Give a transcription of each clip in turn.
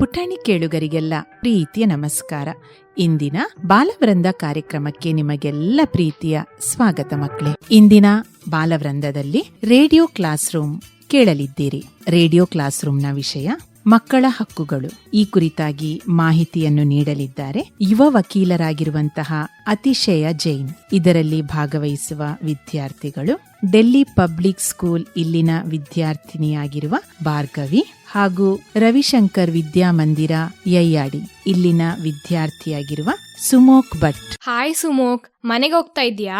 ಪುಟಾಣಿ ಕೇಳುಗರಿಗೆಲ್ಲ ಪ್ರೀತಿಯ ನಮಸ್ಕಾರ. ಇಂದಿನ ಬಾಲವೃಂದ ಕಾರ್ಯಕ್ರಮಕ್ಕೆ ನಿಮಗೆಲ್ಲ ಪ್ರೀತಿಯ ಸ್ವಾಗತ ಮಕ್ಕಳೇ. ಇಂದಿನ ಬಾಲವೃಂದದಲ್ಲಿ ರೇಡಿಯೋ ಕ್ಲಾಸ್ ರೂಮ್ ಕೇಳಲಿದ್ದೀರಿ. ರೇಡಿಯೋ ಕ್ಲಾಸ್ ರೂಮ್ನ ವಿಷಯ ಮಕ್ಕಳ ಹಕ್ಕುಗಳು. ಈ ಕುರಿತಾಗಿ ಮಾಹಿತಿಯನ್ನು ನೀಡಲಿದ್ದಾರೆ ಯುವ ವಕೀಲರಾಗಿರುವಂತಹ ಅತಿಶಯ ಜೈನ್. ಇದರಲ್ಲಿ ಭಾಗವಹಿಸುವ ವಿದ್ಯಾರ್ಥಿಗಳು ಡೆಲ್ಲಿ ಪಬ್ಲಿಕ್ ಸ್ಕೂಲ್ ಇಲ್ಲಿನ ವಿದ್ಯಾರ್ಥಿನಿಯಾಗಿರುವ ಭಾರ್ಗವಿ ಹಾಗೂ ರವಿಶಂಕರ್ ವಿದ್ಯಾಮಂದಿರ ಯಯ್ಯಾಡಿ ಇಲ್ಲಿನ ವಿದ್ಯಾರ್ಥಿಯಾಗಿರುವ ಸುಮೋಕ್ ಭಟ್. ಹಾಯ್ ಸುಮೋಕ್, ಮನೆಗೆ ಹೋಗ್ತಾ ಇದ್ಯಾ?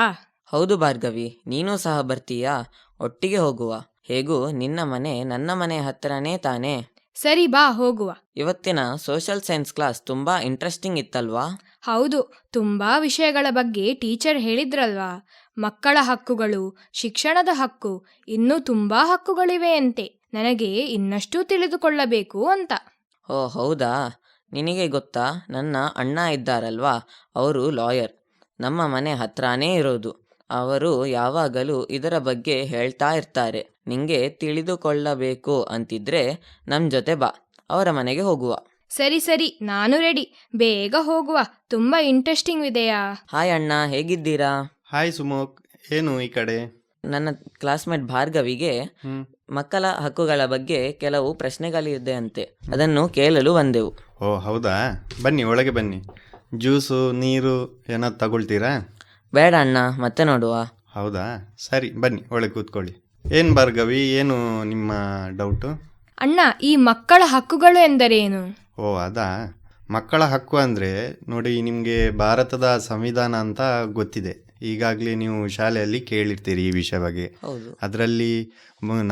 ಹೌದು ಭಾರ್ಗವಿ, ನೀನೂ ಸಹ ಬರ್ತೀಯಾ? ಒಟ್ಟಿಗೆ ಹೋಗುವ. ಹೇಗೂ ನಿನ್ನ ಮನೆ ನನ್ನ ಮನೆ ಹತ್ತಿರನೇ ತಾನೇ? ಸರಿ ಬಾ, ಹೋಗುವ. ಇವತ್ತಿನ ಸೋಷಿಯಲ್ ಸೈನ್ಸ್ ಕ್ಲಾಸ್ ತುಂಬಾ ಇಂಟ್ರೆಸ್ಟಿಂಗ್ ಇತ್ತಲ್ವಾ? ಹೌದು, ತುಂಬಾ ವಿಷಯಗಳ ಬಗ್ಗೆ ಟೀಚರ್ ಹೇಳಿದ್ರಲ್ವಾ. ಮಕ್ಕಳ ಹಕ್ಕುಗಳು, ಶಿಕ್ಷಣದ ಹಕ್ಕು, ಇನ್ನೂ ತುಂಬಾ ಹಕ್ಕುಗಳಿವೆಯಂತೆ. ನನಗೆ ಇನ್ನಷ್ಟು ತಿಳಿದುಕೊಳ್ಳಬೇಕು ಅಂತ. ಓ ಹೌದಾ? ನಿನಗೆ ಗೊತ್ತಾ, ನನ್ನ ಅಣ್ಣ ಇದ್ದಾರಲ್ವಾ, ಅವರು ಲಾಯರ್. ನಮ್ಮ ಮನೆ ಹತ್ರನೇ ಇರೋದು. ಅವರು ಯಾವಾಗಲೂ ಇದರ ಬಗ್ಗೆ ಹೇಳ್ತಾ ಇರ್ತಾರೆ. ನಿಂಗೆ ತಿಳಿದುಕೊಳ್ಳಬೇಕು ಅಂತಿದ್ರೆ ನಮ್ಮ ಜೊತೆ ಬಾ, ಅವರ ಮನೆಗೆ ಹೋಗುವ. ಸರಿ ಸರಿ, ನಾನು ರೆಡಿ. ಬೇಗ ಹೋಗುವ, ತುಂಬಾ ಇಂಟ್ರೆಸ್ಟಿಂಗ್ ಇದೆಯಾ. ಹಾಯ್ ಅಣ್ಣ, ಹೇಗಿದ್ದೀರಾ? ಹಾಯ್ ಸುಮೋಕ್, ಏನು ಈ ಕಡೆ? ನನ್ನ ಕ್ಲಾಸ್ಮೇಟ್ ಭಾರ್ಗವಿಗೆ ಮಕ್ಕಳ ಹಕ್ಕುಗಳ ಬಗ್ಗೆ ಕೆಲವು ಪ್ರಶ್ನೆಗಳಿದೆ ಅಂತೆ, ಅದನ್ನು ಕೇಳಲು ಬಂದೆವು. ಓ ಹೌದಾ, ಬನ್ನಿ ಒಳಗೆ ಬನ್ನಿ. ಜ್ಯೂಸು ನೀರು ಏನಾದ್ರು ತಗೊಳ್ತೀರಾ? ಬೇಡ ಅಣ್ಣ, ಮತ್ತೆ ನೋಡುವ. ಹೌದಾ, ಸರಿ ಬನ್ನಿ ಒಳಗೆ ಕೂತ್ಕೊಳ್ಳಿ. ಏನು ಭಾರ್ಗವಿ, ಏನು ನಿಮ್ಮ ಡೌಟು? ಅಣ್ಣ, ಈ ಮಕ್ಕಳ ಹಕ್ಕುಗಳು ಎಂದರೇನು? ಓ ಅದಾ, ಮಕ್ಕಳ ಹಕ್ಕು ಅಂದರೆ ನೋಡಿ, ನಿಮಗೆ ಭಾರತದ ಸಂವಿಧಾನ ಅಂತ ಗೊತ್ತಿದೆ. ಈಗಾಗಲೇ ನೀವು ಶಾಲೆಯಲ್ಲಿ ಕೇಳಿರ್ತೀರಿ ಈ ವಿಷಯ ಬಗ್ಗೆ. ಅದರಲ್ಲಿ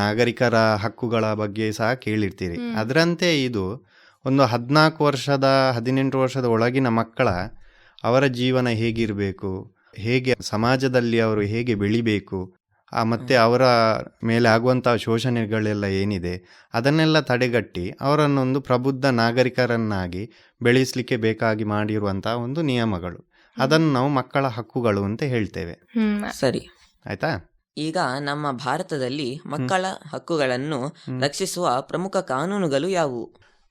ನಾಗರಿಕರ ಹಕ್ಕುಗಳ ಬಗ್ಗೆ ಸಹ ಕೇಳಿರ್ತೀರಿ. ಅದರಂತೆ ಇದು ಒಂದು 14 ವರ್ಷದ 18 ವರ್ಷದ ಒಳಗಿನ ಮಕ್ಕಳ ಅವರ ಜೀವನ ಹೇಗಿರಬೇಕು, ಹೇಗೆ ಸಮಾಜದಲ್ಲಿ ಅವರು ಹೇಗೆ ಬೆಳಿಬೇಕು, ಮತ್ತು ಅವರ ಮೇಲೆ ಆಗುವಂಥ ಶೋಷಣೆಗಳೆಲ್ಲ ಏನಿದೆ ಅದನ್ನೆಲ್ಲ ತಡೆಗಟ್ಟಿ ಅವರನ್ನೊಂದು ಪ್ರಬುದ್ಧ ನಾಗರಿಕರನ್ನಾಗಿ ಬೆಳೆಸಲಿಕ್ಕೆ ಬೇಕಾಗಿ ಮಾಡಿರುವಂಥ ಒಂದು ನಿಯಮಗಳು, ಅದನ್ನು ನಾವು ಮಕ್ಕಳ ಹಕ್ಕುಗಳು ಅಂತ ಹೇಳ್ತೇವೆ. ಸರಿ, ಆಯ್ತಾ? ಈಗ ನಮ್ಮ ಭಾರತದಲ್ಲಿ ಮಕ್ಕಳ ಹಕ್ಕುಗಳನ್ನು ರಕ್ಷಿಸುವ ಪ್ರಮುಖ ಕಾನೂನುಗಳು ಯಾವುವು?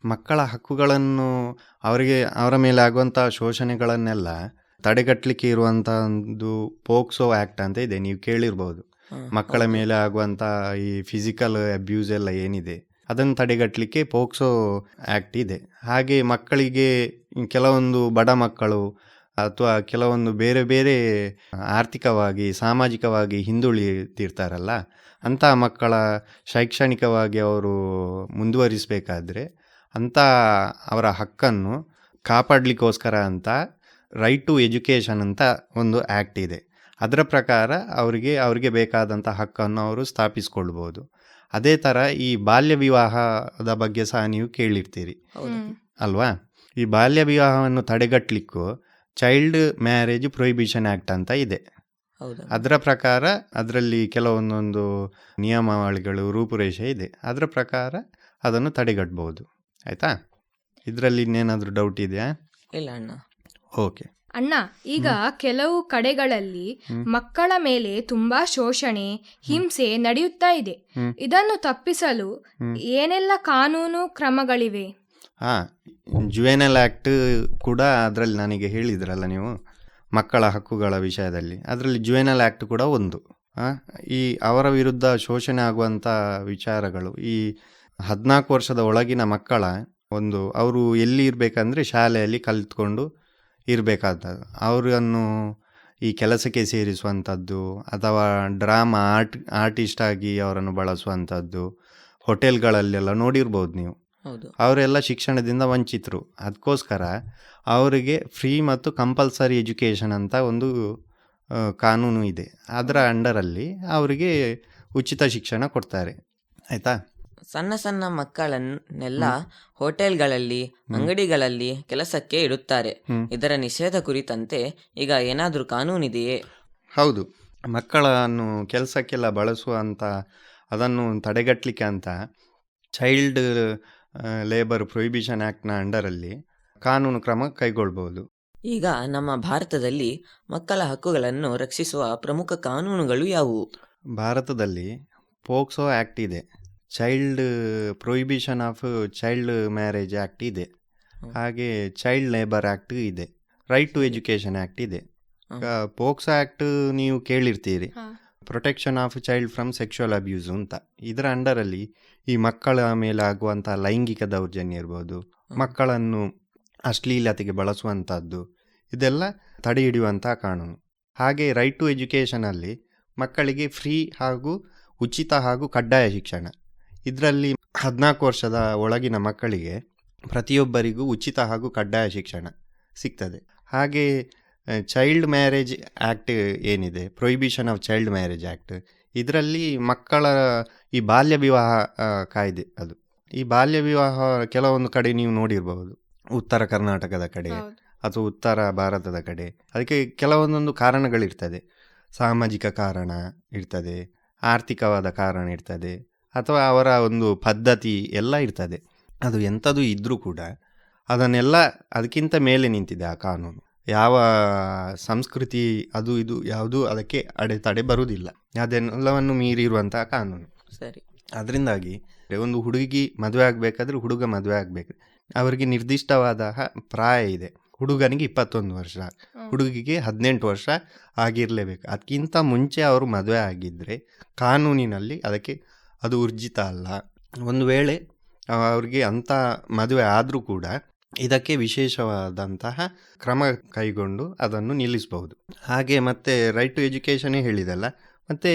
ಮಕ್ಕಳ ಹಕ್ಕುಗಳನ್ನು ಅವರ ಮೇಲೆ ಆಗುವಂಥ ಶೋಷಣೆಗಳನ್ನೆಲ್ಲ ತಡೆಗಟ್ಟಲಿಕ್ಕೆ ಇರುವಂಥ ಒಂದು ಪೋಕ್ಸೋ ಆ್ಯಕ್ಟ್ ಅಂತ ಇದೆ, ನೀವು ಕೇಳಿರ್ಬೋದು. ಮಕ್ಕಳ ಮೇಲೆ ಆಗುವಂಥ ಈ ಫಿಸಿಕಲ್ ಅಬ್ಯೂಸ್ ಎಲ್ಲ ಏನಿದೆ ಅದನ್ನು ತಡೆಗಟ್ಟಲಿಕ್ಕೆ ಪೋಕ್ಸೋ ಆ್ಯಕ್ಟ್ ಇದೆ. ಹಾಗೆ ಮಕ್ಕಳಿಗೆ ಕೆಲವೊಂದು ಬಡ ಮಕ್ಕಳು ಅಥವಾ ಕೆಲವೊಂದು ಬೇರೆ ಬೇರೆ ಆರ್ಥಿಕವಾಗಿ ಸಾಮಾಜಿಕವಾಗಿ ಹಿಂದುಳಿದಿರ್ತಾರಲ್ಲ, ಅಂಥ ಮಕ್ಕಳ ಶೈಕ್ಷಣಿಕವಾಗಿ ಅವರು ಮುಂದುವರಿಸಬೇಕಾದ್ರೆ ಅಂಥ ಅವರ ಹಕ್ಕನ್ನು ಕಾಪಾಡಲಿಕ್ಕೋಸ್ಕರ ಅಂತ ರೈಟ್ ಟು ಎಜುಕೇಷನ್ ಅಂತ ಒಂದು ಆ್ಯಕ್ಟ್ ಇದೆ. ಅದರ ಪ್ರಕಾರ ಅವರಿಗೆ ಬೇಕಾದಂಥ ಹಕ್ಕನ್ನು ಅವರು ಸ್ಥಾಪಿಸ್ಕೊಳ್ಬೋದು. ಅದೇ ಥರ ಈ ಬಾಲ್ಯ ವಿವಾಹದ ಬಗ್ಗೆ ಸಹ ನೀವು ಕೇಳಿರ್ತೀರಿ ಅಲ್ವಾ? ಈ ಬಾಲ್ಯ ವಿವಾಹವನ್ನು ತಡೆಗಟ್ಟಲಿಕ್ಕೂ ಚೈಲ್ಡ್ ಮ್ಯಾರೇಜ್ ಪ್ರೊಹಿಬಿಷನ್ ಆ್ಯಕ್ಟ್ ಅಂತ ಇದೆ. ಅದರ ಪ್ರಕಾರ ಅದರಲ್ಲಿ ಕೆಲವೊಂದೊಂದು ನಿಯಮಾವಳಿಗಳು, ರೂಪುರೇಷೆ ಇದೆ. ಅದರ ಪ್ರಕಾರ ಅದನ್ನು ತಡೆಗಟ್ಟಬಹುದು. ಆಯಿತಾ? ಇದರಲ್ಲಿ ಇನ್ನೇನಾದರೂ ಡೌಟ್ ಇದೆಯಾ? ಇಲ್ಲ ಅಣ್ಣ. ಓಕೆ ಅಣ್ಣ, ಈಗ ಕೆಲವು ಕಡೆಗಳಲ್ಲಿ ಮಕ್ಕಳ ಮೇಲೆ ತುಂಬಾ ಶೋಷಣೆ, ಹಿಂಸೆ ನಡೆಯುತ್ತಾ ಇದೆ. ಇದನ್ನು ತಪ್ಪಿಸಲು ಏನೆಲ್ಲ ಕಾನೂನು ಕ್ರಮಗಳಿವೆ? ಜುವೆನಲ್ ಆ್ಯಕ್ಟ್ ಕೂಡ ಅದರಲ್ಲಿ ನನಗೆ ಹೇಳಿದ್ರಲ್ಲ ನೀವು ಮಕ್ಕಳ ಹಕ್ಕುಗಳ ವಿಷಯದಲ್ಲಿ, ಅದರಲ್ಲಿ ಜುವೆನಲ್ ಆ್ಯಕ್ಟ್ ಕೂಡ ಒಂದು. ಈ ಅವರ ವಿರುದ್ಧ ಶೋಷಣೆ ಆಗುವಂಥ ವಿಚಾರಗಳು, ಈ 14 ವರ್ಷದ ಒಳಗಿನ ಮಕ್ಕಳ ಒಂದು ಅವರು ಎಲ್ಲಿ ಇರಬೇಕಂದ್ರೆ ಶಾಲೆಯಲ್ಲಿ ಕಲಿತ್ಕೊಂಡು ಇರಬೇಕಾದ, ಅವರನ್ನು ಈ ಕೆಲಸಕ್ಕೆ ಸೇರಿಸುವಂಥದ್ದು ಅಥವಾ ಡ್ರಾಮಾ ಆರ್ಟಿಸ್ಟ್ ಆಗಿ ಅವರನ್ನು ಬಳಸುವಂಥದ್ದು ಹೋಟೆಲ್ಗಳಲ್ಲೆಲ್ಲ ನೋಡಿರ್ಬೋದು ನೀವು. ಅವರೆಲ್ಲ ಶಿಕ್ಷಣದಿಂದ ವಂಚಿತರು. ಅದಕ್ಕೋಸ್ಕರ ಅವರಿಗೆ ಫ್ರೀ ಮತ್ತು ಕಂಪಲ್ಸರಿ ಎಜುಕೇಷನ್ ಅಂತ ಒಂದು ಕಾನೂನು ಇದೆ. ಅದರ ಅಂಡರಲ್ಲಿ ಅವರಿಗೆ ಉಚಿತ ಶಿಕ್ಷಣ ಕೊಡ್ತಾರೆ. ಆಯಿತಾ? ಸಣ್ಣ ಸಣ್ಣ ಮಕ್ಕಳನ್ನೆಲ್ಲ ಹೋಟೆಲ್ಗಳಲ್ಲಿ, ಅಂಗಡಿಗಳಲ್ಲಿ ಕೆಲಸಕ್ಕೆ ಇಡುತ್ತಾರೆ. ಇದರ ನಿಷೇಧ ಕುರಿತಂತೆ ಈಗ ಏನಾದರೂ ಕಾನೂನಿದೆಯೇ? ಹೌದು, ಮಕ್ಕಳನ್ನು ಕೆಲಸಕ್ಕೆಲ್ಲ ಬಳಸುವಂಥ ಅದನ್ನು ತಡೆಗಟ್ಟಲಿಕ್ಕೆ ಅಂತ ಚೈಲ್ಡ್ ಲೇಬರ್ ಪ್ರೊಹಿಬಿಷನ್ ಆ್ಯಕ್ಟ್ನ ಅಂಡರಲ್ಲಿ ಕಾನೂನು ಕ್ರಮ ಕೈಗೊಳ್ಬೋದು. ಈಗ ನಮ್ಮ ಭಾರತದಲ್ಲಿ ಮಕ್ಕಳ ಹಕ್ಕುಗಳನ್ನು ರಕ್ಷಿಸುವ ಪ್ರಮುಖ ಕಾನೂನುಗಳು ಯಾವುವು? ಭಾರತದಲ್ಲಿ ಪೋಕ್ಸೋ ಆ್ಯಕ್ಟ್ ಇದೆ, child prohibition of child marriage act ಇದೆ, ಹಾಗೆ ಚೈಲ್ಡ್ ಲೇಬರ್ ಆ್ಯಕ್ಟ್ ಇದೆ, ರೈಟ್ ಟು ಎಜುಕೇಷನ್ ಆ್ಯಕ್ಟ್ ಇದೆ. ಪೋಕ್ಸೋ ಆ್ಯಕ್ಟ್ ನೀವು ಕೇಳಿರ್ತೀರಿ, protection of child from sexual abuse ಅಂತ. ಇದರ ಅಂಡರಲ್ಲಿ ಈ ಮಕ್ಕಳ ಮೇಲೆ ಆಗುವಂಥ ಲೈಂಗಿಕ ದೌರ್ಜನ್ಯ ಇರ್ಬೋದು, ಮಕ್ಕಳನ್ನು ಅಶ್ಲೀಲತೆಗೆ ಬಳಸುವಂಥದ್ದು, ಇದೆಲ್ಲ ತಡೆ ಹಿಡಿಯುವಂಥ ಕಾನೂನು. ಹಾಗೆ ರೈಟ್ ಟು ಎಜುಕೇಷನಲ್ಲಿ ಮಕ್ಕಳಿಗೆ ಫ್ರೀ ಹಾಗೂ ಉಚಿತ ಹಾಗೂ ಕಡ್ಡಾಯ ಶಿಕ್ಷಣ. ಇದರಲ್ಲಿ 14 ವರ್ಷದ ಒಳಗಿನ ಮಕ್ಕಳಿಗೆ ಪ್ರತಿಯೊಬ್ಬರಿಗೂ ಉಚಿತ ಹಾಗೂ ಕಡ್ಡಾಯ ಶಿಕ್ಷಣ ಸಿಗ್ತದೆ. ಹಾಗೆ ಚೈಲ್ಡ್ ಮ್ಯಾರೇಜ್ ಆ್ಯಕ್ಟ್ ಏನಿದೆ, prohibition of child marriage act, ಇದರಲ್ಲಿ ಮಕ್ಕಳ ಈ ಬಾಲ್ಯ ವಿವಾಹ ಕಾಯ್ದೆ ಅದು. ಈ ಬಾಲ್ಯ ವಿವಾಹ ಕೆಲವೊಂದು ಕಡೆ ನೀವು ನೋಡಿರ್ಬಹುದು, ಉತ್ತರ ಕರ್ನಾಟಕದ ಕಡೆ ಅಥವಾ ಉತ್ತರ ಭಾರತದ ಕಡೆ. ಅದಕ್ಕೆ ಕೆಲವೊಂದೊಂದು ಕಾರಣಗಳಿರ್ತದೆ. ಸಾಮಾಜಿಕ ಕಾರಣ ಇರ್ತದೆ, ಆರ್ಥಿಕವಾದ ಕಾರಣ ಇರ್ತದೆ, ಅಥವಾ ಅವರ ಒಂದು ಪದ್ಧತಿ ಎಲ್ಲ ಇರ್ತದೆ. ಅದು ಎಂಥದ್ದು ಇದ್ದರೂ ಕೂಡ ಅದನ್ನೆಲ್ಲ ಅದಕ್ಕಿಂತ ಮೇಲೆ ನಿಂತಿದೆ ಆ ಕಾನೂನು. ಯಾವ ಸಂಸ್ಕೃತಿ ಅದು ಇದು ಯಾವುದೂ ಅದಕ್ಕೆ ಅಡೆತಡೆ ಬರುವುದಿಲ್ಲ. ಅದೆಲ್ಲವನ್ನು ಮೀರಿರುವಂತಹ ಕಾನೂನು. ಸರಿ. ಅದರಿಂದಾಗಿ ಒಂದು ಹುಡುಗಿ ಮದುವೆ ಆಗಬೇಕಾದ್ರೆ ಹುಡುಗ ಮದುವೆ ಆಗಬೇಕು, ಅವರಿಗೆ ನಿರ್ದಿಷ್ಟವಾದ ಪ್ರಾಯ ಇದೆ. ಹುಡುಗನಿಗೆ 21 ವರ್ಷ, ಹುಡುಗಿಗೆ 18 ವರ್ಷ ಆಗಿರಲೇಬೇಕು. ಅದಕ್ಕಿಂತ ಮುಂಚೆ ಅವರು ಮದುವೆ ಆಗಿದ್ದರೆ ಕಾನೂನಿನಲ್ಲಿ ಅದಕ್ಕೆ ಅದು ಊರ್ಜಿತ ಅಲ್ಲ. ಒಂದು ವೇಳೆ ಅವ್ರಿಗೆ ಅಂಥ ಮದುವೆ ಆದರೂ ಕೂಡ ಇದಕ್ಕೆ ವಿಶೇಷವಾದಂತಹ ಕ್ರಮ ಕೈಗೊಂಡು ಅದನ್ನು ನಿಲ್ಲಿಸಬಹುದು. ಹಾಗೆ ಮತ್ತೆ ರೈಟ್ ಟು ಎಜುಕೇಷನ್ನೇ ಹೇಳಿದಲ್ಲ, ಮತ್ತು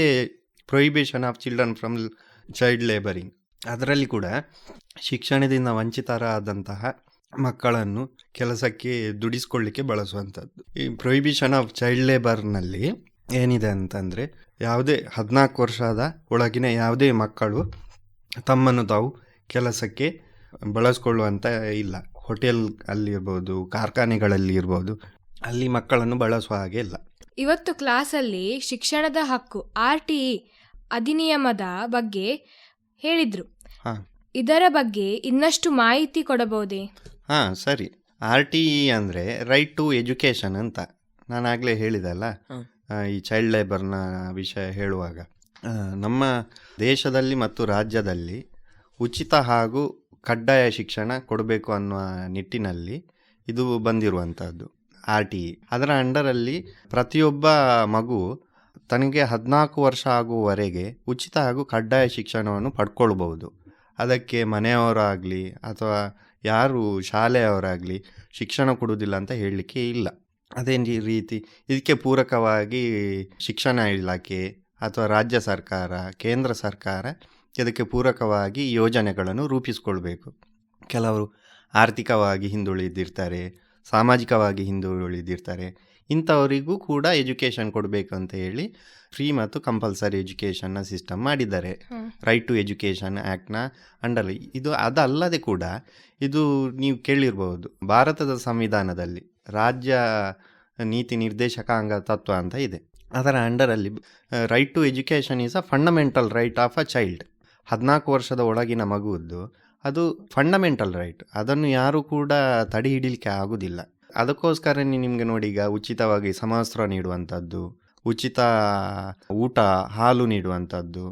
prohibition of children from child labouring, ಅದರಲ್ಲಿ ಕೂಡ ಶಿಕ್ಷಣದಿಂದ ವಂಚಿತರಾದಂತಹ ಮಕ್ಕಳನ್ನು ಕೆಲಸಕ್ಕೆ ದುಡಿಸ್ಕೊಳ್ಳಿಕ್ಕೆ ಬಳಸುವಂಥದ್ದು. ಈ ಪ್ರೊಹಿಬಿಷನ್ ಆಫ್ ಚೈಲ್ಡ್ ಲೇಬರ್ನಲ್ಲಿ ಏನಿದೆ ಅಂತಂದರೆ, ಯಾವುದೇ 14 ವರ್ಷದ ಒಳಗಿನ ಯಾವುದೇ ಮಕ್ಕಳು ತಮ್ಮನ್ನು ತಾವು ಕೆಲಸಕ್ಕೆ ಬಳಸ್ಕೊಳ್ಳುವಂಥ ಇಲ್ಲ. ಹೋಟೆಲ್ ಅಲ್ಲಿರ್ಬೋದು, ಕಾರ್ಖಾನೆಗಳಲ್ಲಿ ಇರ್ಬೋದು, ಅಲ್ಲಿ ಮಕ್ಕಳನ್ನು ಬಳಸುವ ಹಾಗೆ ಇಲ್ಲ. ಇವತ್ತು ಕ್ಲಾಸಲ್ಲಿ ಶಿಕ್ಷಣದ ಹಕ್ಕು RTE ಅಧಿನಿಯಮದ ಬಗ್ಗೆ ಹೇಳಿದ್ರು. ಇದರ ಬಗ್ಗೆ ಇನ್ನಷ್ಟು ಮಾಹಿತಿ ಕೊಡಬಹುದೇ? ಹಾಂ, ಸರಿ. RTE ಅಂದರೆ ರೈಟ್ ಟು ಎಜುಕೇಷನ್ ಅಂತ ನಾನು ಆಗಲೇ ಹೇಳಿದಲ್ಲ. ಈ ಚೈಲ್ಡ್ ಲೇಬರ್ನ ವಿಷಯ ಹೇಳುವಾಗ, ನಮ್ಮ ದೇಶದಲ್ಲಿ ಮತ್ತು ರಾಜ್ಯದಲ್ಲಿ ಉಚಿತ ಹಾಗೂ ಕಡ್ಡಾಯ ಶಿಕ್ಷಣ ಕೊಡಬೇಕು ಅನ್ನುವ ನಿಟ್ಟಿನಲ್ಲಿ ಇದು ಬಂದಿರುವಂಥದ್ದು RTE. ಅದರ ಅಂಡರಲ್ಲಿ ಪ್ರತಿಯೊಬ್ಬ ಮಗು ತನಗೆ 14 ವರ್ಷ ಆಗುವವರೆಗೆ ಉಚಿತ ಹಾಗೂ ಕಡ್ಡಾಯ ಶಿಕ್ಷಣವನ್ನು ಪಡ್ಕೊಳ್ಬಹುದು. ಅದಕ್ಕೆ ಮನೆಯವರಾಗಲಿ ಅಥವಾ ಯಾರು ಶಾಲೆಯವರಾಗಲಿ ಶಿಕ್ಷಣ ಕೊಡುವುದಿಲ್ಲ ಅಂತ ಹೇಳಲಿಕ್ಕೆ ಇಲ್ಲ. ಅದೇ ರೀತಿ ಇದಕ್ಕೆ ಪೂರಕವಾಗಿ ಶಿಕ್ಷಣ ಇಲಾಖೆ ಅಥವಾ ರಾಜ್ಯ ಸರ್ಕಾರ, ಕೇಂದ್ರ ಸರ್ಕಾರ ಇದಕ್ಕೆ ಪೂರಕವಾಗಿ ಯೋಜನೆಗಳನ್ನು ರೂಪಿಸಿಕೊಳ್ಬೇಕು. ಕೆಲವರು ಆರ್ಥಿಕವಾಗಿ ಹಿಂದುಳಿದಿರ್ತಾರೆ, ಸಾಮಾಜಿಕವಾಗಿ ಹಿಂದುಳಿದಿರ್ತಾರೆ, ಇಂಥವರಿಗೂ ಕೂಡ ಎಜುಕೇಷನ್ ಕೊಡಬೇಕು ಅಂತ ಹೇಳಿ ಫ್ರೀ ಮತ್ತು ಕಂಪಲ್ಸರಿ ಎಜುಕೇಷನ್ನ ಸಿಸ್ಟಮ್ ಮಾಡಿದ್ದಾರೆ ರೈಟ್ ಟು ಎಜುಕೇಷನ್ ಆ್ಯಕ್ಟ್ನ ಅಂಡರ್. ಇದು ಅದಲ್ಲದೆ ಕೂಡ ಇದು ನೀವು ಕೇಳಿರ್ಬೋದು, ಭಾರತದ ಸಂವಿಧಾನದಲ್ಲಿ ರಾಜ್ಯ ನೀತಿ ನಿರ್ದೇಶಕಾಂಗ ತತ್ವ ಅಂತ ಇದೆ. ಅದರ ಅಂಡರಲ್ಲಿ right to education is a fundamental right of a child. 14 ವರ್ಷದ ಒಳಗಿನ ಮಗುವದ್ದು ಅದು ಫಂಡಮೆಂಟಲ್ ರೈಟ್, ಅದನ್ನು ಯಾರೂ ಕೂಡ ತಡೆ ಹಿಡಿಲಿಕ್ಕೆ ಆಗೋದಿಲ್ಲ. ಅದಕ್ಕೋಸ್ಕರ ನಿಮಗೆ ನೋಡಿ, ಈಗ ಉಚಿತವಾಗಿ ಸಮವಸ್ತ್ರ ನೀಡುವಂಥದ್ದು, ಉಚಿತ ಊಟ, ಹಾಲು ನೀಡುವಂಥದ್ದು,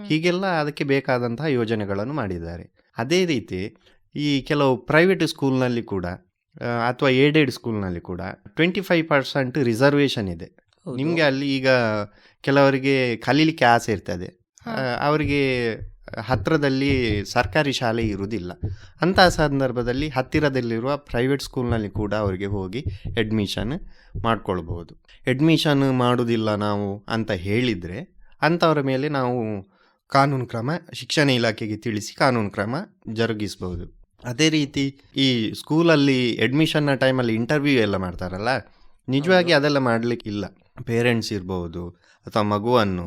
ಹೀಗೆಲ್ಲ ಅದಕ್ಕೆ ಬೇಕಾದಂತಹ ಯೋಜನೆಗಳನ್ನು ಮಾಡಿದ್ದಾರೆ. ಅದೇ ರೀತಿ ಈ ಕೆಲವು ಪ್ರೈವೇಟ್ ಸ್ಕೂಲ್ನಲ್ಲಿ ಕೂಡ ಅಥವಾ ಏಡೆಡ್ ಸ್ಕೂಲ್ನಲ್ಲಿ ಕೂಡ 25% ರಿಸರ್ವೇಷನ್ ಇದೆ. ನಿಮಗೆ ಅಲ್ಲಿ ಈಗ ಕೆಲವರಿಗೆ ಕಲೀಲಿಕ್ಕೆ ಆಸೆ ಇರ್ತದೆ, ಅವರಿಗೆ ಹತ್ತಿರದಲ್ಲಿ ಸರ್ಕಾರಿ ಶಾಲೆ ಇರುವುದಿಲ್ಲ. ಅಂತಹ ಸಂದರ್ಭದಲ್ಲಿ ಹತ್ತಿರದಲ್ಲಿರುವ ಪ್ರೈವೇಟ್ ಸ್ಕೂಲ್ನಲ್ಲಿ ಕೂಡ ಅವರಿಗೆ ಹೋಗಿ ಅಡ್ಮಿಷನ್ ಮಾಡ್ಕೊಳ್ಬೋದು. ಅಡ್ಮಿಷನ್ ಮಾಡೋದಿಲ್ಲ ನಾವು ಅಂತ ಹೇಳಿದರೆ ಅಂಥವರ ಮೇಲೆ ನಾವು ಕಾನೂನು ಕ್ರಮ ಶಿಕ್ಷಣ ಇಲಾಖೆಗೆ ತಿಳಿಸಿ ಕಾನೂನು ಕ್ರಮ ಜರುಗಿಸ್ಬೋದು. ಅದೇ ರೀತಿ ಈ ಸ್ಕೂಲಲ್ಲಿ ಅಡ್ಮಿಷನ್ನ ಟೈಮಲ್ಲಿ ಇಂಟರ್ವ್ಯೂ ಎಲ್ಲ ಮಾಡ್ತಾರಲ್ಲ, ನಿಜವಾಗಿ ಅದೆಲ್ಲ ಮಾಡಲಿಕ್ಕಿಲ್ಲ. ಪೇರೆಂಟ್ಸ್ ಇರ್ಬೋದು ಅಥವಾ ಮಗುವನ್ನು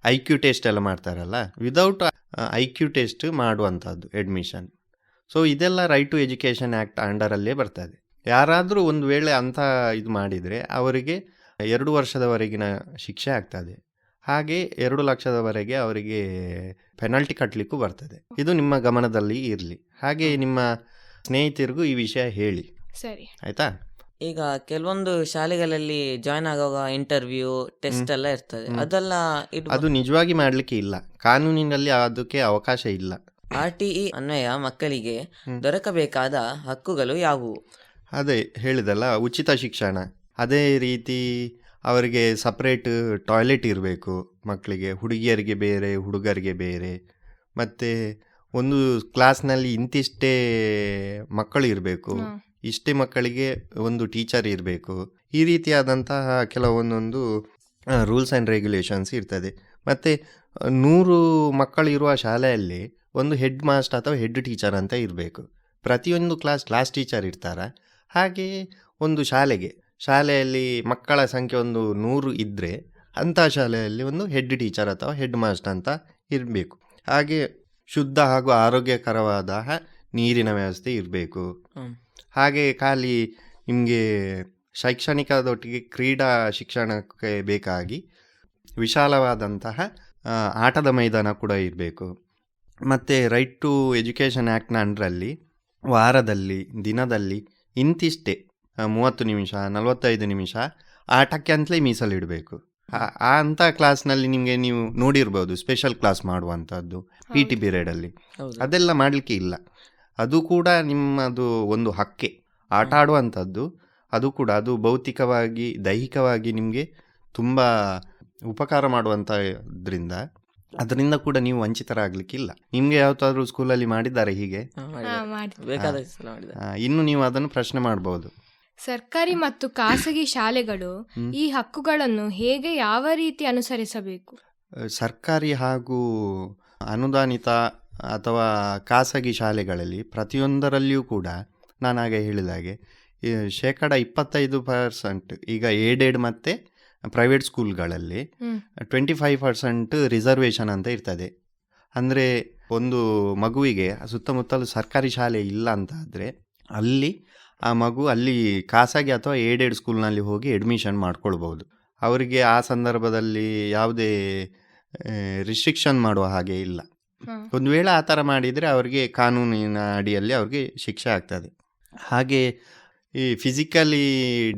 IQ ಟೆಸ್ಟ್ ಎಲ್ಲ ಮಾಡ್ತಾರಲ್ಲ, ವಿದೌಟ್ IQ ಟೆಸ್ಟ್ ಮಾಡುವಂಥದ್ದು ಅಡ್ಮಿಷನ್. ಸೊ ಇದೆಲ್ಲ ರೈಟ್ ಟು ಎಜುಕೇಷನ್ ಆ್ಯಕ್ಟ್ ಅಂಡರಲ್ಲೇ ಬರ್ತದೆ. ಯಾರಾದರೂ ಒಂದು ವೇಳೆ ಅಂಥ ಇದು ಮಾಡಿದರೆ ಅವರಿಗೆ 2 ವರ್ಷದವರೆಗಿನ ಶಿಕ್ಷೆ ಆಗ್ತದೆ. ಹಾಗೆ 2 ಲಕ್ಷದವರೆಗೆ ಅವರಿಗೆ ಪೆನಾಲ್ಟಿ ಕಟ್ಟಲಿಕ್ಕೂ ಬರ್ತದೆ. ಇದು ನಿಮ್ಮ ಗಮನದಲ್ಲಿ ಇರಲಿ. ಹಾಗೆ ನಿಮ್ಮ ಸ್ನೇಹಿತರಿಗೂ ಈ ವಿಷಯ ಹೇಳಿ, ಸರಿ ಆಯಿತಾ? ಈಗ ಕೆಲವೊಂದು ಶಾಲೆಗಳಲ್ಲಿ ಜಾಯ್ನ್ ಆಗುವಾಗ ಇಂಟರ್ವ್ಯೂ ಟೆಸ್ಟ್ ಎಲ್ಲ ಇರ್ತದೆ, ಅದೆಲ್ಲ ಅದು ನಿಜವಾಗಿ ಮಾಡಲಿಕ್ಕೆ ಇಲ್ಲ, ಕಾನೂನಿನಲ್ಲಿ ಅದಕ್ಕೆ ಅವಕಾಶ ಇಲ್ಲ. RTE ಅನ್ವಯ ಮಕ್ಕಳಿಗೆ ದೊರಕಬೇಕಾದ ಹಕ್ಕುಗಳು ಯಾವುವು? ಅದೇ ಹೇಳಿದಲ್ಲ, ಉಚಿತ ಶಿಕ್ಷಣ, ಅದೇ ರೀತಿ ಅವರಿಗೆ ಸಪ್ರೇಟ್ ಟಾಯ್ಲೆಟ್ ಇರಬೇಕು ಮಕ್ಕಳಿಗೆ, ಹುಡುಗಿಯರಿಗೆ ಬೇರೆ ಹುಡುಗರಿಗೆ ಬೇರೆ, ಮತ್ತು ಒಂದು ಕ್ಲಾಸ್ನಲ್ಲಿ ಇಂತಿಷ್ಟೇ ಮಕ್ಕಳು ಇರಬೇಕು, ಇಷ್ಟೇ ಮಕ್ಕಳಿಗೆ ಒಂದು ಟೀಚರ್ ಇರಬೇಕು. ಈ ರೀತಿಯಾದಂತಹ ಕೆಲವೊಂದೊಂದು ರೂಲ್ಸ್ ಆ್ಯಂಡ್ ರೆಗ್ಯುಲೇಷನ್ಸ್ ಇರ್ತದೆ. ಮತ್ತು 100 ಮಕ್ಕಳಿರುವ ಶಾಲೆಯಲ್ಲಿ ಒಂದು ಹೆಡ್ ಮಾಸ್ಟರ್ ಅಥವಾ ಹೆಡ್ ಟೀಚರ್ ಅಂತ ಇರಬೇಕು. ಪ್ರತಿಯೊಂದು ಕ್ಲಾಸ್ ಟೀಚರ್ ಇರ್ತಾರೆ. ಹಾಗೆಯೇ ಒಂದು ಶಾಲೆಯಲ್ಲಿ ಮಕ್ಕಳ ಸಂಖ್ಯೆ ಒಂದು 100 ಇದ್ದರೆ ಅಂಥ ಶಾಲೆಯಲ್ಲಿ ಒಂದು ಹೆಡ್ ಟೀಚರ್ ಅಥವಾ ಹೆಡ್ ಮಾಸ್ಟರ್ ಅಂತ ಇರಬೇಕು. ಹಾಗೆ ಶುದ್ಧ ಹಾಗೂ ಆರೋಗ್ಯಕರವಾದ ನೀರಿನ ವ್ಯವಸ್ಥೆ ಇರಬೇಕು. ಹಾಗೆ ಖಾಲಿ ನಿಮಗೆ ಶೈಕ್ಷಣಿಕದೊಟ್ಟಿಗೆ ಕ್ರೀಡಾ ಶಿಕ್ಷಣಕ್ಕೆ ಬೇಕಾಗಿ ವಿಶಾಲವಾದಂತಹ ಆಟದ ಮೈದಾನ ಕೂಡ ಇರಬೇಕು. ಮತ್ತು ರೈಟ್ ಟು ಎಜುಕೇಷನ್ ಆ್ಯಕ್ಟ್ನ ಅಂಡರಲ್ಲಿ ವಾರದಲ್ಲಿ ದಿನದಲ್ಲಿ ಇಂತಿಷ್ಟೇ 30 ನಿಮಿಷ 45 ನಿಮಿಷ ಆಟಕ್ಕೆ ಅಂತಲೇ ಮೀಸಲಿಡಬೇಕು. ಅಂಥ ಕ್ಲಾಸ್ನಲ್ಲಿ ನೀವು ನೋಡಿರ್ಬೋದು ಸ್ಪೆಷಲ್ ಕ್ಲಾಸ್ ಮಾಡುವಂಥದ್ದು PT ಪೀರಿಯಡಲ್ಲಿ. ಅದೆಲ್ಲ ಮಾಡಲಿಕ್ಕೆ ಇಲ್ಲ. ಅದು ಕೂಡ ನಿಮ್ಮದು ಒಂದು ಹಕ್ಕೆ, ಆಟ ಆಡುವಂಥದ್ದು. ಅದು ಕೂಡ ಅದು ಭೌತಿಕವಾಗಿ ದೈಹಿಕವಾಗಿ ನಿಮಗೆ ತುಂಬ ಉಪಕಾರ ಮಾಡುವಂಥದ್ರಿಂದ ಅದರಿಂದ ಕೂಡ ನೀವು ವಂಚಿತರಾಗಲಿಕ್ಕಿಲ್ಲ. ನಿಮಗೆ ಯಾವತ್ತಾದ್ರೂ ಸ್ಕೂಲಲ್ಲಿ ಮಾಡಿದ್ದಾರೆ ಹೀಗೆ? ಇನ್ನು ನೀವು ಅದನ್ನು ಪ್ರಶ್ನೆ ಮಾಡ್ಬೋದು. ಸರ್ಕಾರಿ ಮತ್ತು ಖಾಸಗಿ ಶಾಲೆಗಳು ಈ ಹಕ್ಕುಗಳನ್ನು ಹೇಗೆ ಯಾವ ರೀತಿ ಅನುಸರಿಸಬೇಕು? ಸರ್ಕಾರಿ ಹಾಗೂ ಅನುದಾನಿತ ಅಥವಾ ಖಾಸಗಿ ಶಾಲೆಗಳಲ್ಲಿ ಪ್ರತಿಯೊಂದರಲ್ಲಿಯೂ ಕೂಡ ನಾನು ಹಾಗೆ ಹೇಳಿದ ಹಾಗೆ 25% ಈಗ ಏಡೆಡ್ ಮತ್ತು ಪ್ರೈವೇಟ್ ಸ್ಕೂಲ್ಗಳಲ್ಲಿ 25% ರಿಸರ್ವೇಷನ್ ಅಂತ ಇರ್ತದೆ. ಅಂದರೆ ಒಂದು ಮಗುವಿಗೆ ಸುತ್ತಮುತ್ತಲು ಸರ್ಕಾರಿ ಶಾಲೆ ಇಲ್ಲ ಅಂತ ಆದರೆ ಅಲ್ಲಿ ಆ ಮಗು ಅಲ್ಲಿ ಖಾಸಗಿ ಅಥವಾ ಏಡೆಡ್ ಸ್ಕೂಲ್ನಲ್ಲಿ ಹೋಗಿ ಅಡ್ಮಿಷನ್ ಮಾಡ್ಕೊಳ್ಬೋದು. ಅವರಿಗೆ ಆ ಸಂದರ್ಭದಲ್ಲಿ ಯಾವುದೇ ರಿಸ್ಟ್ರಿಕ್ಷನ್ ಮಾಡುವ ಹಾಗೆ ಇಲ್ಲ. ಒಂದು ವೇಳೆ ಆ ಥರ ಮಾಡಿದರೆ ಅವರಿಗೆ ಕಾನೂನಿನ ಅಡಿಯಲ್ಲಿ ಅವ್ರಿಗೆ ಶಿಕ್ಷೆ ಆಗ್ತದೆ. ಹಾಗೆ ಈ ಫಿಸಿಕಲಿ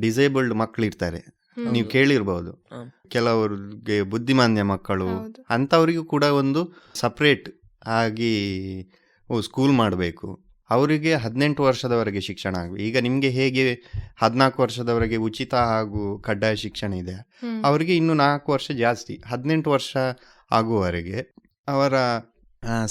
ಡಿಸೇಬಲ್ಡ್ ಮಕ್ಕಳಿರ್ತಾರೆ, ನೀವು ಕೇಳಿರ್ಬೋದು, ಕೆಲವ್ರಿಗೆ ಬುದ್ಧಿಮಾಂದ್ಯ ಮಕ್ಕಳು, ಅಂಥವರಿಗೂ ಕೂಡ ಒಂದು ಸಪ್ರೇಟ್ ಆಗಿ ಸ್ಕೂಲ್ ಮಾಡಬೇಕು. ಅವರಿಗೆ 18 ವರ್ಷದವರೆಗೆ ಶಿಕ್ಷಣ ಆಗಬೇಕು. ಈಗ ನಿಮಗೆ ಹೇಗೆ 14 ವರ್ಷದವರೆಗೆ ಉಚಿತ ಹಾಗೂ ಕಡ್ಡಾಯ ಶಿಕ್ಷಣ ಇದೆ, ಅವರಿಗೆ ಇನ್ನು 4 ವರ್ಷ ಜಾಸ್ತಿ, 18 ವರ್ಷ ಆಗುವವರೆಗೆ ಅವರ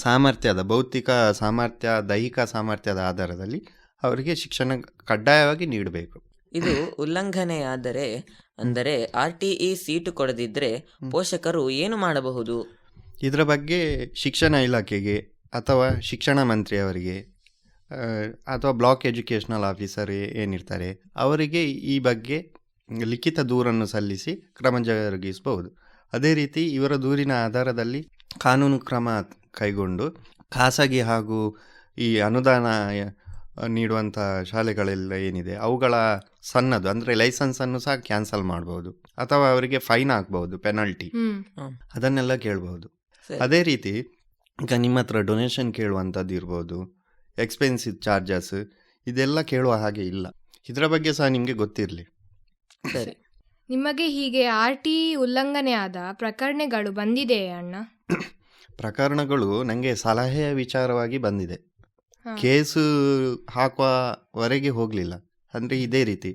ಸಾಮರ್ಥ್ಯದ ಭೌತಿಕ ಸಾಮರ್ಥ್ಯ ದೈಹಿಕ ಸಾಮರ್ಥ್ಯದ ಆಧಾರದಲ್ಲಿ ಅವರಿಗೆ ಶಿಕ್ಷಣ ಕಡ್ಡಾಯವಾಗಿ ನೀಡಬೇಕು. ಇದು ಉಲ್ಲಂಘನೆಯಾದರೆ, ಅಂದರೆ RTE ಸೀಟು ಕೊಡದಿದ್ದರೆ ಪೋಷಕರು ಏನು ಮಾಡಬಹುದು? ಇದರ ಬಗ್ಗೆ ಶಿಕ್ಷಣ ಇಲಾಖೆಗೆ ಅಥವಾ ಶಿಕ್ಷಣ ಮಂತ್ರಿಯವರಿಗೆ ಅಥವಾ ಬ್ಲಾಕ್ ಎಜುಕೇಷನಲ್ ಆಫೀಸರ್ ಏನಿರ್ತಾರೆ ಅವರಿಗೆ ಈ ಬಗ್ಗೆ ಲಿಖಿತ ದೂರನ್ನು ಸಲ್ಲಿಸಿ ಕ್ರಮ ಜರುಗಿಸಬಹುದು. ಅದೇ ರೀತಿ ಇವರ ದೂರಿನ ಆಧಾರದಲ್ಲಿ ಕಾನೂನು ಕ್ರಮ ಕೈಗೊಂಡು ಖಾಸಗಿ ಹಾಗೂ ಈ ಅನುದಾನ ನೀಡುವಂಥ ಶಾಲೆಗಳೆಲ್ಲ ಏನಿದೆ ಅವುಗಳ ಸಣ್ಣದು ಅಂದರೆ ಲೈಸೆನ್ಸನ್ನು ಸಹ ಕ್ಯಾನ್ಸಲ್ ಮಾಡ್ಬೋದು ಅಥವಾ ಅವರಿಗೆ ಫೈನ್ ಹಾಕ್ಬಹುದು, ಪೆನಾಲ್ಟಿ, ಅದನ್ನೆಲ್ಲ ಕೇಳ್ಬೋದು. ಅದೇ ರೀತಿ ಈಗ ನಿಮ್ಮ ಹತ್ರ ಡೊನೇಷನ್ ಕೇಳುವಂಥದ್ದು ಇರ್ಬೋದು, ಎಕ್ಸ್ಪೆನ್ಸಿವ್ ಚಾರ್ಜಸ್, ಇದೆಲ್ಲ ಕೇಳುವ ಹಾಗೆ ಇಲ್ಲ. ಇದರ ಬಗ್ಗೆ ಸಹ ನಿಮಗೆ ಗೊತ್ತಿರಲಿ. ಸರಿ, ನಿಮಗೆ ಹೀಗೆ RTE ಉಲ್ಲಂಘನೆಯಾದ ಪ್ರಕರಣಗಳು ಬಂದಿದೆಯೇ ಅಣ್ಣ? ಪ್ರಕರಣಗಳು ನನಗೆ ಸಲಹೆಯ ವಿಚಾರವಾಗಿ ಬಂದಿದೆ. ಕೇಸು ಹಾಕುವವರೆಗೆ ಹೋಗಲಿಲ್ಲ. ಅಂದರೆ ಇದೇ ರೀತಿ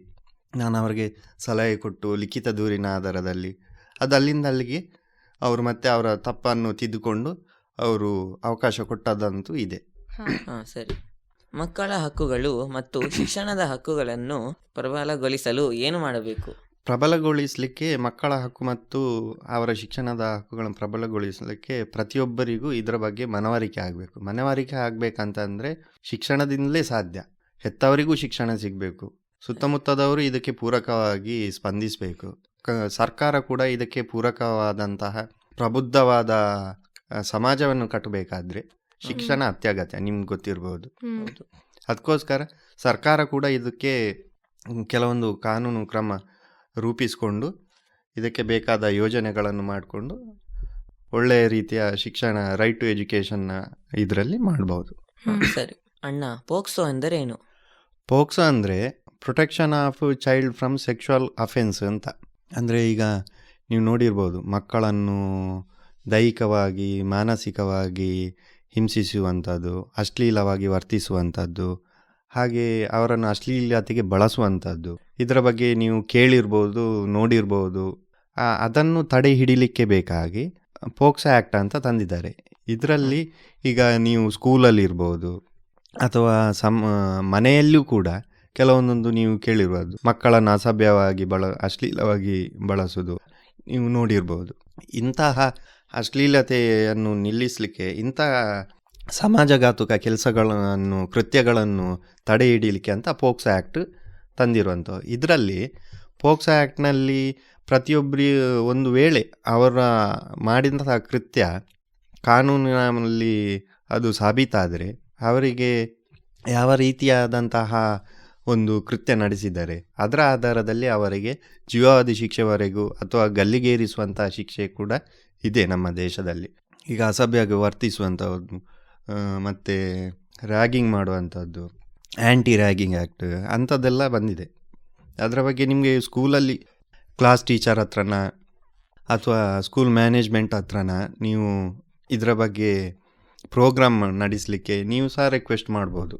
ನಾನು ಅವರಿಗೆ ಸಲಹೆ ಕೊಟ್ಟು ಲಿಖಿತ ದೂರಿನ ಆಧಾರದಲ್ಲಿ ಅದು ಅಲ್ಲಿಂದ ಅಲ್ಲಿಗೆ ಅವರು ಮತ್ತೆ ಅವರ ತಪ್ಪನ್ನು ತಿದ್ದುಕೊಂಡು ಅವರು ಅವಕಾಶ ಕೊಟ್ಟದಂತೂ ಇದೆ. ಸರಿ, ಮಕ್ಕಳ ಹಕ್ಕುಗಳು ಮತ್ತು ಶಿಕ್ಷಣದ ಹಕ್ಕುಗಳನ್ನು ಪ್ರಬಲಗೊಳಿಸಲು ಏನು ಮಾಡಬೇಕು? ಪ್ರಬಲಗೊಳಿಸಲಿಕ್ಕೆ ಮಕ್ಕಳ ಹಕ್ಕು ಮತ್ತು ಅವರ ಶಿಕ್ಷಣದ ಹಕ್ಕುಗಳನ್ನು ಪ್ರಬಲಗೊಳಿಸಲಿಕ್ಕೆ ಪ್ರತಿಯೊಬ್ಬರಿಗೂ ಇದರ ಬಗ್ಗೆ ಮನವರಿಕೆ ಆಗಬೇಕು. ಮನವರಿಕೆ ಆಗಬೇಕಂತಂದರೆ ಶಿಕ್ಷಣದಿಂದಲೇ ಸಾಧ್ಯ. ಹೆತ್ತವರಿಗೂ ಶಿಕ್ಷಣ ಸಿಗಬೇಕು, ಸುತ್ತಮುತ್ತದವರು ಇದಕ್ಕೆ ಪೂರಕವಾಗಿ ಸ್ಪಂದಿಸಬೇಕು. ಸರ್ಕಾರ ಕೂಡ ಇದಕ್ಕೆ ಪೂರಕವಾದಂತಹ ಪ್ರಬುದ್ಧವಾದ ಸಮಾಜವನ್ನು ಕಟ್ಟಬೇಕಾದ್ರೆ ಶಿಕ್ಷಣ ಅತ್ಯಗತ್ಯ, ನಿಮ್ಗೆ ಗೊತ್ತಿರ್ಬೋದು. ಅದಕ್ಕೋಸ್ಕರ ಸರ್ಕಾರ ಕೂಡ ಇದಕ್ಕೆ ಕೆಲವೊಂದು ಕಾನೂನು ಕ್ರಮ ರೂಪಿಸಿಕೊಂಡು ಇದಕ್ಕೆ ಬೇಕಾದ ಯೋಜನೆಗಳನ್ನು ಮಾಡಿಕೊಂಡು ಒಳ್ಳೆಯ ರೀತಿಯ ಶಿಕ್ಷಣ, ರೈಟ್ ಟು ಎಜುಕೇಷನ್ನ ಇದರಲ್ಲಿ ಮಾಡ್ಬೋದು. ಸರಿ ಅಣ್ಣ, ಪೋಕ್ಸೋ ಎಂದರೆ ಏನು? ಪೋಕ್ಸೋ ಅಂದರೆ protection of child from sexual offence ಅಂತ. ಅಂದರೆ ಈಗ ನೀವು ನೋಡಿರ್ಬೋದು, ಮಕ್ಕಳನ್ನು ದೈಹಿಕವಾಗಿ ಮಾನಸಿಕವಾಗಿ ಹಿಂಸಿಸುವಂಥದ್ದು, ಅಶ್ಲೀಲವಾಗಿ ವರ್ತಿಸುವಂಥದ್ದು, ಹಾಗೆ ಅವರನ್ನು ಅಶ್ಲೀಲತೆಗೆ ಬಳಸುವಂಥದ್ದು, ಇದರ ಬಗ್ಗೆ ನೀವು ಕೇಳಿರ್ಬೋದು, ನೋಡಿರ್ಬೋದು. ಅದನ್ನು ತಡೆ ಹಿಡಿಲಿಕ್ಕೆ ಬೇಕಾಗಿ ಪೋಕ್ಸೋ ಆ್ಯಕ್ಟ್ ಅಂತ ತಂದಿದ್ದಾರೆ. ಇದರಲ್ಲಿ ಈಗ ನೀವು ಸ್ಕೂಲಲ್ಲಿರ್ಬೋದು ಅಥವಾ ಮನೆಯಲ್ಲೂ ಕೂಡ ಕೆಲವೊಂದೊಂದು ನೀವು ಕೇಳಿರ್ಬೋದು, ಮಕ್ಕಳನ್ನು ಅಸಭ್ಯವಾಗಿ ಅಶ್ಲೀಲವಾಗಿ ಬಳಸೋದು ನೀವು ನೋಡಿರ್ಬೋದು. ಇಂತಹ ಅಶ್ಲೀಲತೆಯನ್ನು ನಿಲ್ಲಿಸಲಿಕ್ಕೆ, ಇಂತಹ ಸಮಾಜಘಾತುಕ ಕೆಲಸಗಳನ್ನು ಕೃತ್ಯಗಳನ್ನು ತಡೆ ಹಿಡಿಯಲಿಕ್ಕೆ ಅಂತ ಪೋಕ್ಸೋ ಆ್ಯಕ್ಟ್ ತಂದಿರುವಂಥವು. ಇದರಲ್ಲಿ ಪೋಕ್ಸೋ ಆ್ಯಕ್ಟ್ನಲ್ಲಿ ಪ್ರತಿಯೊಬ್ಬರಿ ಒಂದು ವೇಳೆ ಅವರ ಮಾಡಿದಂತಹ ಕೃತ್ಯ ಕಾನೂನಿನಲ್ಲಿ ಅದು ಸಾಬೀತಾದರೆ ಅವರಿಗೆ ಯಾವ ರೀತಿಯಾದಂತಹ ಒಂದು ಕೃತ್ಯ ನಡೆಸಿದ್ದಾರೆ ಅದರ ಆಧಾರದಲ್ಲಿ ಅವರಿಗೆ ಜೀವಾವಧಿ ಶಿಕ್ಷೆವರೆಗೂ ಅಥವಾ ಗಲ್ಲಿಗೇರಿಸುವಂತಹ ಶಿಕ್ಷೆ ಕೂಡ ಇದೆ ನಮ್ಮ ದೇಶದಲ್ಲಿ. ಈಗ ಅಸಭ್ಯವಾಗಿ ವರ್ತಿಸುವಂಥದ್ದು ಮತ್ತು ರ್ಯಾಗಿಂಗ್ ಮಾಡುವಂಥದ್ದು, ಆ್ಯಂಟಿ ರ್ಯಾಗಿಂಗ್ ಆ್ಯಕ್ಟ್ ಅಂಥದ್ದೆಲ್ಲ ಬಂದಿದೆ. ಅದರ ಬಗ್ಗೆ ನಿಮಗೆ ಸ್ಕೂಲಲ್ಲಿ ಕ್ಲಾಸ್ ಟೀಚರ್ ಹತ್ರನ ಅಥವಾ ಸ್ಕೂಲ್ ಮ್ಯಾನೇಜ್ಮೆಂಟ್ ಹತ್ರನ ನೀವು ಇದರ ಬಗ್ಗೆ ಪ್ರೋಗ್ರಾಮ್ ನಡೆಸಲಿಕ್ಕೆ ನೀವು ಸಹ ರಿಕ್ವೆಸ್ಟ್ ಮಾಡ್ಬೋದು.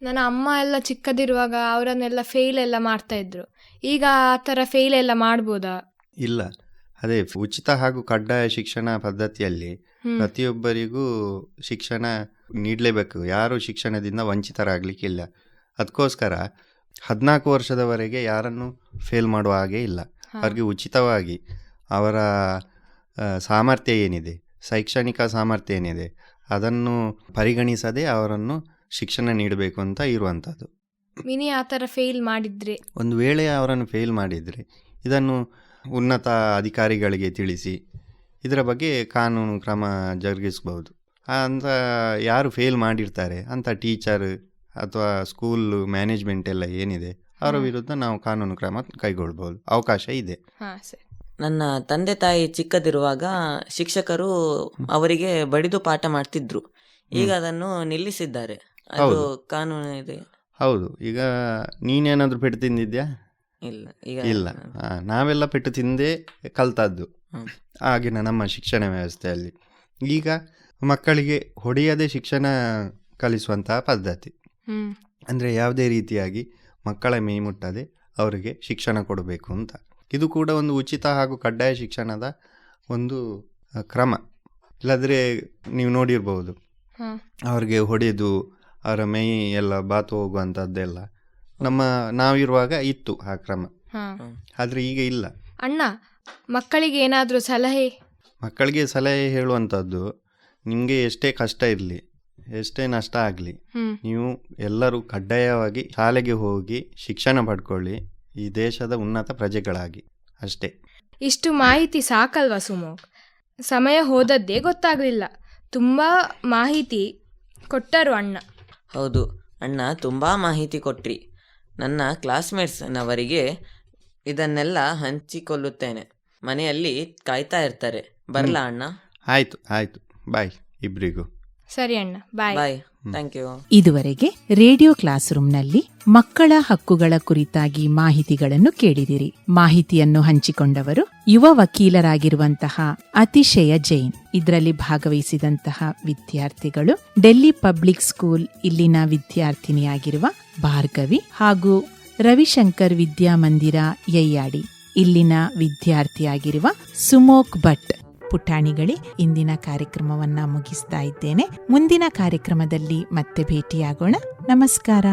ನನ್ನ ಅಮ್ಮ ಎಲ್ಲ ಚಿಕ್ಕದಿರುವಾಗ ಅವರನ್ನೆಲ್ಲ ಫೇಲ್ ಎಲ್ಲ ಮಾಡ್ತಾಯಿದ್ರು. ಈಗ ಆ ಥರ ಫೇಲ್ ಎಲ್ಲ ಮಾಡ್ಬೋದಾ? ಇಲ್ಲ, ಅದೇ ಉಚಿತ ಹಾಗೂ ಕಡ್ಡಾಯ ಶಿಕ್ಷಣ ಪದ್ಧತಿಯಲ್ಲಿ ಪ್ರತಿಯೊಬ್ಬರಿಗೂ ಶಿಕ್ಷಣ ನೀಡಲೇಬೇಕು. ಯಾರು ಶಿಕ್ಷಣದಿಂದ ವಂಚಿತರಾಗಲಿಕ್ಕಿಲ್ಲ. ಅದಕ್ಕೋಸ್ಕರ 14 ವರ್ಷದವರೆಗೆ ಯಾರನ್ನು ಫೇಲ್ ಮಾಡುವ ಹಾಗೆ ಇಲ್ಲ. ಅವರಿಗೆ ಉಚಿತವಾಗಿ ಅವರ ಸಾಮರ್ಥ್ಯ ಏನಿದೆ, ಶೈಕ್ಷಣಿಕ ಸಾಮರ್ಥ್ಯ ಏನಿದೆ, ಅದನ್ನು ಪರಿಗಣಿಸದೆ ಅವರನ್ನು ಶಿಕ್ಷಣ ನೀಡಬೇಕು ಅಂತ ಇರುವಂಥದ್ದು. ಮಿನಿ ಆ ಥರ ಫೇಲ್ ಮಾಡಿದರೆ, ಒಂದು ವೇಳೆ ಅವರನ್ನು ಫೇಲ್ ಮಾಡಿದರೆ ಇದನ್ನು ಉನ್ನತ ಅಧಿಕಾರಿಗಳಿಗೆ ತಿಳಿಸಿ ಇದರ ಬಗ್ಗೆ ಕಾನೂನು ಕ್ರಮ ಜರುಗಿಸಬಹುದು. ಅಂತ ಯಾರು ಫೇಲ್ ಮಾಡಿರ್ತಾರೆ ಅಂತ ಟೀಚರ್ ಅಥವಾ ಸ್ಕೂಲ್ ಮ್ಯಾನೇಜ್ಮೆಂಟ್ ಎಲ್ಲ ಏನಿದೆ ಅವರ ವಿರುದ್ಧ ನಾವು ಕಾನೂನು ಕ್ರಮ ಕೈಗೊಳ್ಬೋದು, ಅವಕಾಶ ಇದೆ. ನನ್ನ ತಂದೆ ತಾಯಿ ಚಿಕ್ಕದಿರುವಾಗ ಶಿಕ್ಷಕರು ಅವರಿಗೆ ಬಡಿದು ಪಾಠ ಮಾಡ್ತಿದ್ರು. ಈಗ ಅದನ್ನು ನಿಲ್ಲಿಸಿದ್ದಾರೆ. ಅದು ಕಾನೂನು ಇದೆ. ಹೌದು. ಈಗ ನೀನೇನಾದರೂ ಪೆಟ್ಟು ತಿಂದಿದ್ಯಾ? ಇಲ್ಲ. ನಾವೆಲ್ಲ ಪೆಟ್ಟು ತಿಂದೇ ಕಲ್ತದ್ದು ಆಗಿನ ನಮ್ಮ ಶಿಕ್ಷಣ ವ್ಯವಸ್ಥೆಯಲ್ಲಿ. ಈಗ ಮಕ್ಕಳಿಗೆ ಹೊಡೆಯದೆ ಶಿಕ್ಷಣ ಕಲಿಸುವಂತಹ ಪದ್ಧತಿ. ಅಂದರೆ ಯಾವುದೇ ರೀತಿಯಾಗಿ ಮಕ್ಕಳ ಮೈ ಮುಟ್ಟದೆ ಅವರಿಗೆ ಶಿಕ್ಷಣ ಕೊಡಬೇಕು ಅಂತ. ಇದು ಕೂಡ ಒಂದು ಉಚಿತ ಹಾಗೂ ಕಡ್ಡಾಯ ಶಿಕ್ಷಣದ ಒಂದು ಕ್ರಮ. ಇಲ್ಲದ್ರೆ ನೀವು ನೋಡಿರ್ಬೋದು, ಅವ್ರಿಗೆ ಹೊಡೆದು ಅವರ ಮೈ ಎಲ್ಲ ಬಾತು ಹೋಗುವಂಥದ್ದೆಲ್ಲ ನಾವಿರುವಾಗ ಇತ್ತು ಆ ಕ್ರಮ. ಆದರೆ ಈಗ ಇಲ್ಲ. ಅಣ್ಣ, ಮಕ್ಕಳಿಗೆ ಏನಾದರೂ ಸಲಹೆ? ಮಕ್ಕಳಿಗೆ ಸಲಹೆ ಹೇಳುವಂಥದ್ದು, ನಿಮಗೆ ಎಷ್ಟೇ ಕಷ್ಟ ಇರಲಿ, ಎಷ್ಟೇ ನಷ್ಟ ಆಗಲಿ, ನೀವು ಎಲ್ಲರೂ ಕಡ್ಡಾಯವಾಗಿ ಶಾಲೆಗೆ ಹೋಗಿ ಶಿಕ್ಷಣ ಪಡ್ಕೊಳ್ಳಿ, ಈ ದೇಶದ ಉನ್ನತ ಪ್ರಜೆಗಳಾಗಿ, ಅಷ್ಟೇ. ಇಷ್ಟು ಮಾಹಿತಿ ಸಾಕಲ್ವಾ ಸುಮೋಕ್? ಸಮಯ ಹೋದದ್ದೇ ಗೊತ್ತಾಗಲಿಲ್ಲ. ತುಂಬ ಮಾಹಿತಿ ಕೊಟ್ಟರು ಅಣ್ಣ. ಹೌದು ಅಣ್ಣ, ತುಂಬ ಮಾಹಿತಿ ಕೊಟ್ರಿ. ನನ್ನ ಕ್ಲಾಸ್ಮೇಟ್ಸ್ನವರಿಗೆ ಇದನ್ನೆಲ್ಲ ಹಂಚಿಕೊಳ್ಳುತ್ತೇನೆ. ಮನೆಯಲ್ಲಿ ಕಾಯ್ತಾ ಇರ್ತಾರೆ. ಬರಲಾ ಅಣ್ಣ? ಆಯ್ತು. ಬಾಯ್ ಇಬ್ರಿಗೂ. ಸರಿ ಅಣ್ಣ, ಬಾಯ್. Thank you. ಇದುವರೆಗೆ ರೇಡಿಯೋ ಕ್ಲಾಸ್ ರೂಮ್ನಲ್ಲಿ ಮಕ್ಕಳ ಹಕ್ಕುಗಳ ಕುರಿತಾಗಿ ಮಾಹಿತಿಗಳನ್ನು ಕೇಳಿದಿರಿ. ಮಾಹಿತಿಯನ್ನು ಹಂಚಿಕೊಂಡವರು ಯುವ ವಕೀಲರಾಗಿರುವಂತಹ ಅತಿಶಯ ಜೈನ್. ಇದರಲ್ಲಿ ಭಾಗವಹಿಸಿದಂತಹ ವಿದ್ಯಾರ್ಥಿಗಳು ಡೆಲ್ಲಿ ಪಬ್ಲಿಕ್ ಸ್ಕೂಲ್ ಇಲ್ಲಿನ ವಿದ್ಯಾರ್ಥಿನಿಯಾಗಿರುವ ಭಾರ್ಗವಿ ಹಾಗೂ ರವಿಶಂಕರ್ ವಿದ್ಯಾಮಂದಿರ ಯಯ್ಯಾಡಿ ಇಲ್ಲಿನ ವಿದ್ಯಾರ್ಥಿಯಾಗಿರುವ ಸುಮೋಕ್ ಭಟ್. ಪುಟಾಣಿಗಳೇ, ಇಂದಿನ ಕಾರ್ಯಕ್ರಮವನ್ನ ಮುಗಿಸ್ತಾ ಇದ್ದೇನೆ. ಮುಂದಿನ ಕಾರ್ಯಕ್ರಮದಲ್ಲಿ ಮತ್ತೆ ಭೇಟಿಯಾಗೋಣ. ನಮಸ್ಕಾರ.